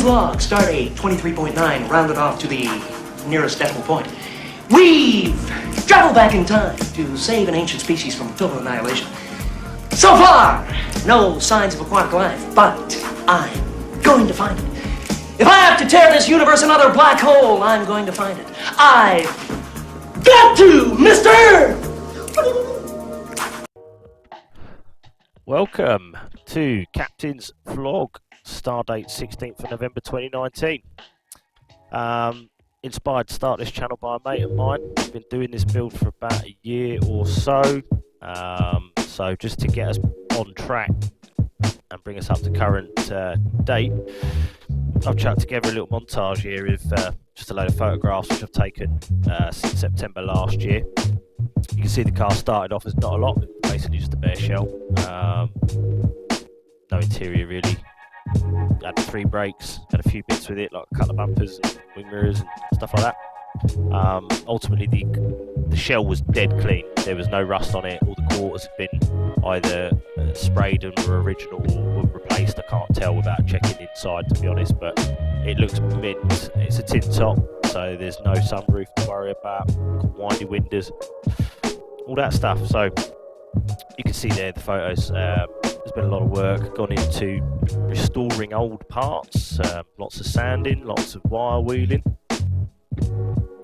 Captain's log, stardate 23.9, rounded off to the nearest decimal point. We've traveled back in time to save an ancient species from total annihilation. So far, no signs of aquatic life, but I'm going to find it. If I have to tear this universe another black hole, I'm going to find it. I've got to, mister! Welcome to Captain's Vlog, stardate 16th of November 2019. Inspired to start this channel by a mate of mine. I've been doing this build for about a year or so. So just to get us on track and bring us up to current date, I've chucked together a little montage here of just a load of photographs which I've taken since September last year. You can see the car started off as not a lot, basically just a bare shell. No interior really. Had 3 brakes, had a few bits with it, like a couple of bumpers and wing mirrors and stuff like that. Ultimately the shell was dead clean. There was no rust on it. All the quarters had been either sprayed and were original or were replaced. I can't tell without checking inside, to be honest, but it looks mint. It's a tin top, so there's no sunroof to worry about, windy windows, all that stuff. So you can see there the photos. There's been a lot of work gone into restoring old parts, lots of sanding, lots of wire wheeling,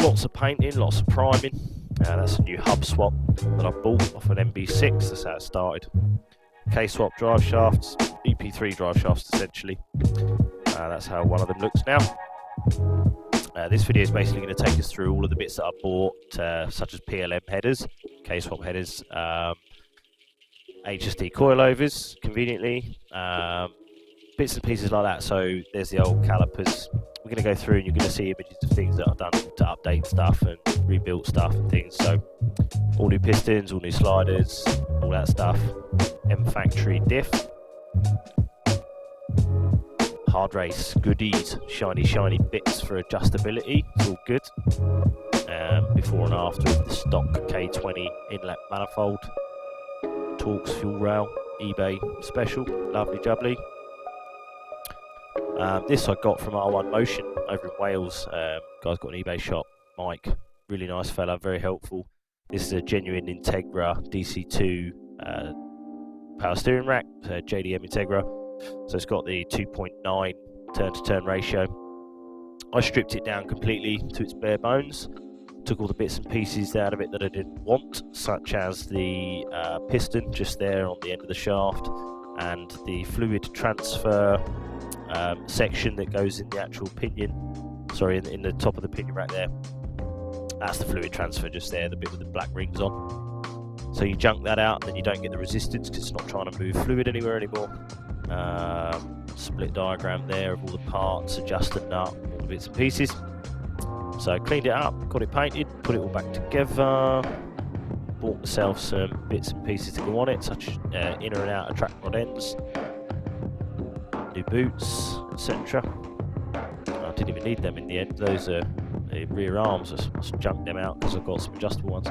lots of painting, lots of priming. That's a new hub swap that I bought off an MB6, that's how it started. K-swap drive shafts, EP3 drive shafts essentially. That's how one of them looks now. This video is basically going to take us through all of the bits that I bought, such as PLM headers, K-swap headers, HSD coilovers, conveniently, bits and pieces like that. So there's the old calipers. We're going to go through and you're going to see images of things that I've done to update stuff and rebuilt stuff and things. So all new pistons, all new sliders, all that stuff. M-Factory diff. Hard race goodies, shiny bits for adjustability. It's all good. Before and after of the stock K20 inlet manifold. Torx fuel rail, eBay special, lovely jubbly. This I got from R1 Motion over in Wales. Guy's got an eBay shop, Mike, really nice fella, very helpful. This is a genuine Integra DC2 power steering rack, JDM Integra. So it's got the 2.9 turn-to-turn ratio. I stripped it down completely to its bare bones. Took all the bits and pieces out of it that I didn't want, such as the piston just there on the end of the shaft, and the fluid transfer section that goes in the actual pinion, sorry, in the top of the pinion rack there. That's the fluid transfer just there, the bit with the black rings on. So you junk that out and then you don't get the resistance because it's not trying to move fluid anywhere anymore. Split diagram there of all the parts, adjust the nut, all the bits and pieces. So I cleaned it up, got it painted, put it all back together, bought myself some bits and pieces to go on it, such as inner and outer track rod ends, new boots, etc. I didn't even need them in the end. Those are the rear arms. I just junked them out because I've got some adjustable ones.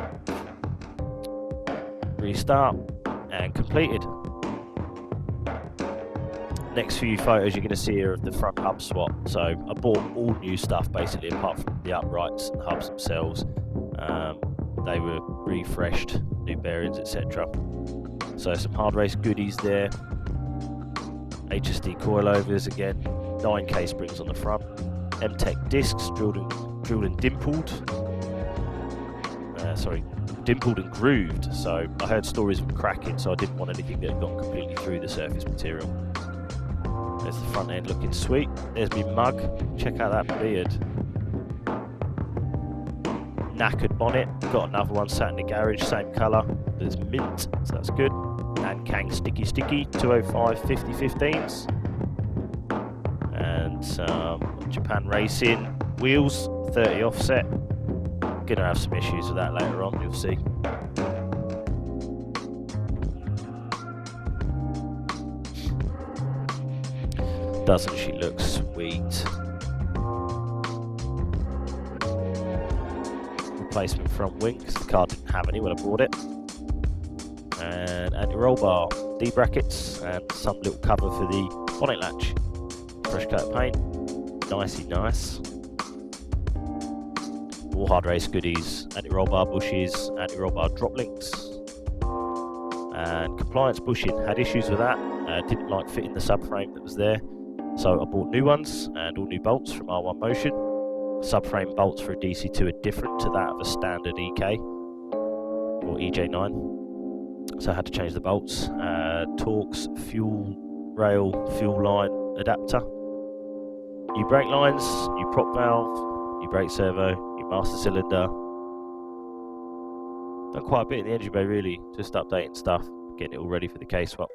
Restart and completed. Next few photos you're going to see are of the front hub swap. So I bought all new stuff basically, apart from the uprights and the hubs themselves. They were refreshed, new bearings, etc. So some hard race goodies there. HSD coilovers again, 9K springs on the front. M-Tech discs drilled and dimpled. Dimpled and grooved. So I heard stories of cracking, so I didn't want anything that had gone completely through the surface material. There's the front end looking sweet. There's me mug. Check out that beard. Knackered bonnet. Got another one sat in the garage, same colour. There's mint, so that's good. And Kang Sticky 205 50-15s. And some Japan Racing wheels, 30 offset. Gonna have some issues with that later on, you'll see. Doesn't she look sweet? Replacement front wing, because the car didn't have any when I bought it. And anti-roll bar, D brackets, and some little cover for the bonnet latch. Fresh coat of paint. nicey nice. All hard race goodies, anti-roll bar bushes, anti-roll bar drop links, and compliance bushing. Had issues with that, didn't like fitting the subframe that was there, so I bought new ones and all new bolts from R1 Motion. Subframe bolts for a DC2 are different to that of a standard EK or EJ9, so I had to change the bolts. Torx, fuel rail, fuel line adapter, new brake lines, new prop valve, new brake servo, new master cylinder. Done quite a bit in the engine bay really, just updating stuff, getting it all ready for the K-swap.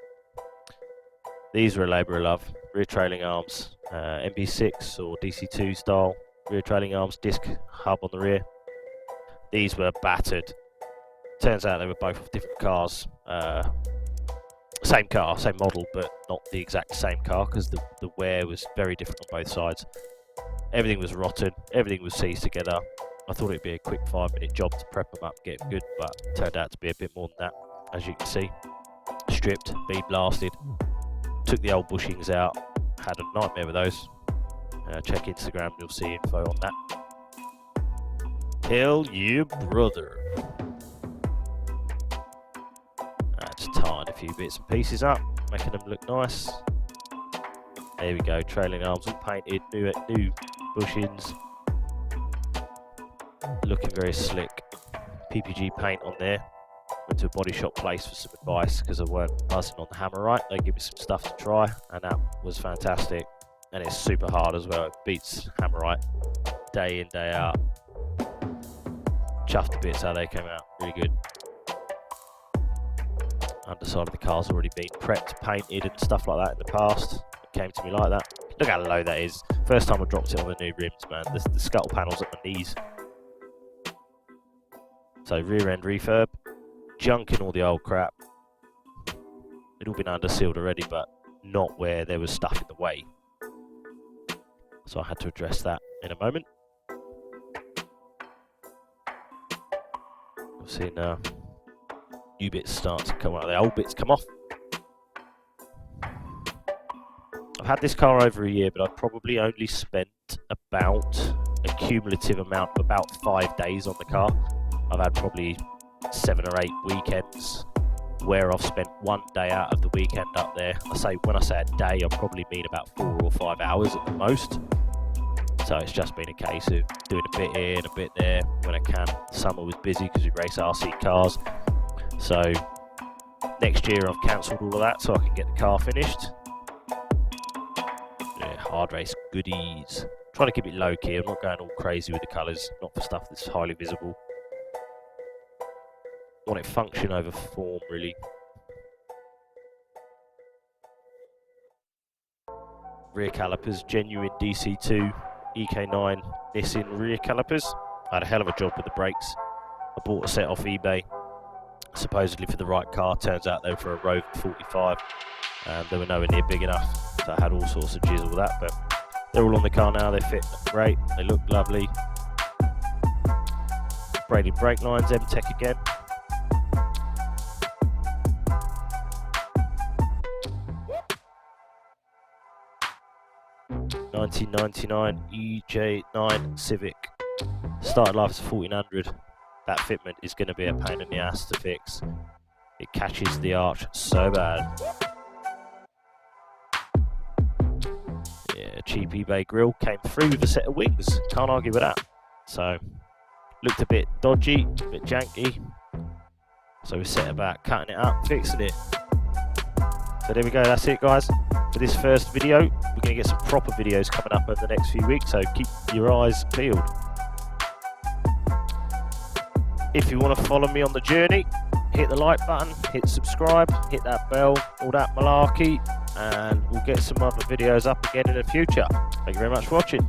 These were a labour of love. Rear trailing arms, MB6 or DC2 style rear trailing arms, disc hub on the rear. These were battered. Turns out they were both off different cars. Same car, same model, but not the exact same car because the wear was very different on both sides. Everything was rotten, everything was seized together. I thought it'd be a quick 5-minute job to prep them up, get them good, but it turned out to be a bit more than that, as you can see. Stripped, bead blasted, took the old bushings out, had a nightmare with those. Check Instagram, you'll see info on that. Hell yeah, brother. Just tying a few bits and pieces up, making them look nice. There we go, trailing arms all painted, new bushings. Looking very slick. PPG paint on there. Went to a body shop place for some advice because I weren't buzzing on the hammer right. They gave me some stuff to try and that was fantastic. And it's super hard as well, it beats Hammerite day in, day out. Chuffed to bits how they came out, really good. Underside of the car's already been prepped, painted and stuff like that in the past. It came to me like that. Look how low that is. First time I dropped it on the new rims, man. The scuttle panel's at my knees. So rear end refurb, junking all the old crap. It'd all been under sealed already, but not where there was stuff in the way. So I had to address that in a moment. We've seen new bits start to come out, the old bits come off. I've had this car over a year, but I've probably only spent about a cumulative amount of about 5 days on the car. I've had probably 7 or 8 weekends where I've spent 1 day out of the weekend up there. When I say a day, I probably mean about 4 or 5 hours at the most. So it's just been a case of doing a bit here and a bit there when I can. Summer was busy because we race RC cars. So next year I've cancelled all of that so I can get the car finished. Yeah, hard race goodies. Trying to keep it low key, I'm not going all crazy with the colours, not for stuff that's highly visible. Want it function over form really. Rear calipers, genuine DC2 EK9 Nissan rear calipers. I had a hell of a job with the brakes. I bought a set off eBay, supposedly for the right car. Turns out they were for a Rover 45. They were nowhere near big enough, so I had all sorts of jizzle with that. But they're all on the car now. They fit great. They look lovely. Braided brake lines, M-Tech again. $1999 EJ9 Civic. Started life as 1400. That fitment is going to be a pain in the ass to fix. It catches the arch so bad. Yeah, cheap eBay grill came through with a set of wings. Can't argue with that. So, looked a bit dodgy, a bit janky. So we set about cutting it up, fixing it. So there we go, that's it guys. For this first video, we're going to get some proper videos coming up over the next few weeks, so keep your eyes peeled. If you want to follow me on the journey, hit the like button, hit subscribe, hit that bell, all that malarkey, and we'll get some other videos up again in the future. Thank you very much for watching.